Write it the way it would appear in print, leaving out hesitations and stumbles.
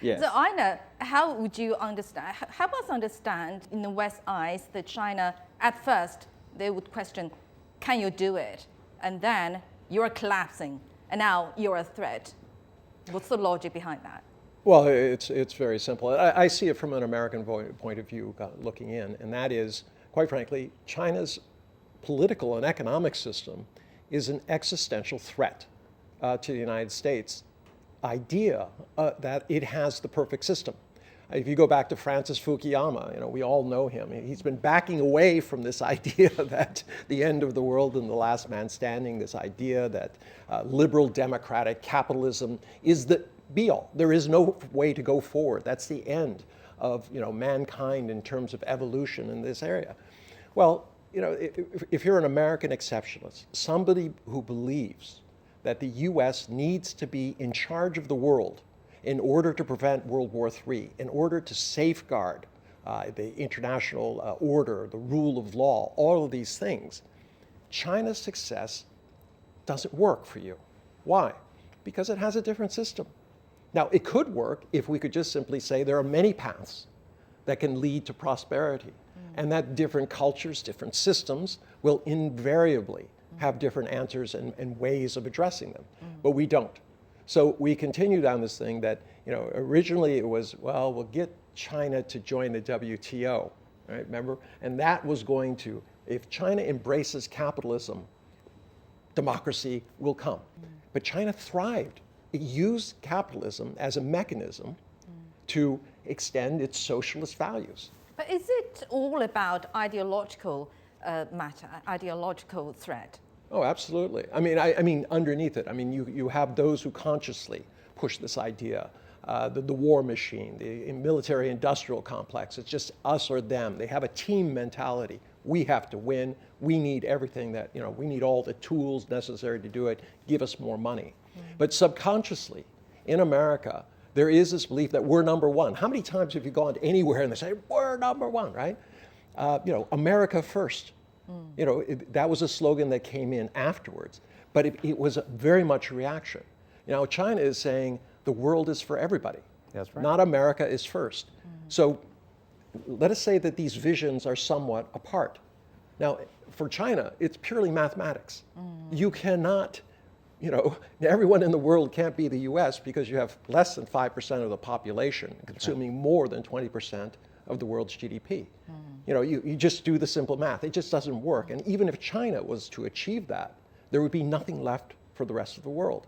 Yes. So Einar, how would you understand, help us understand in the West's eyes that China, at first, they would question, can you do it? And then you're collapsing, and now you're a threat. What's the logic behind that? Well, it's very simple. I see it from an American point of view looking in, and that is, quite frankly, China's political and economic system is an existential threat to the United States idea that it has the perfect system. If you go back to Francis Fukuyama, we all know him. He's been backing away from this idea that the end of the world and the last man standing, this idea that liberal democratic capitalism is the be-all. There is no way to go forward. That's the end of mankind in terms of evolution in this area. Well, if you're an American exceptionalist, somebody who believes that the US needs to be in charge of the world in order to prevent World War III, in order to safeguard the international order, the rule of law, all of these things, China's success doesn't work for you. Why? Because it has a different system. Now, it could work if we could just simply say there are many paths that can lead to prosperity, and that different cultures, different systems will invariably have different answers and ways of addressing them. But we don't. So we continue down this thing that, originally it was, well, we'll get China to join the WTO, right? Remember? And that was going to, if China embraces capitalism, democracy will come. But China thrived. It used capitalism as a mechanism to extend its socialist values. But is it all about ideological matter, ideological threat? Oh, absolutely. I mean, underneath it, you have those who consciously push this idea, the war machine, the military-industrial complex. It's just us or them. They have a team mentality. We have to win. We need everything that, we need all the tools necessary to do it. Give us more money. But subconsciously, in America, there is this belief that we're number one. How many times have you gone anywhere and they say, we're number one, right? America first. That was a slogan that came in afterwards, but it was very much a reaction. China is saying the world is for everybody. That's right. Not America is first. So let us say that these visions are somewhat apart. Now, for China, it's purely mathematics. You cannot, everyone in the world can't be the US because you have less than 5% of the population consuming more than 20% of the world's GDP. You just do the simple math. It just doesn't work. And even if China was to achieve that, there would be nothing left for the rest of the world.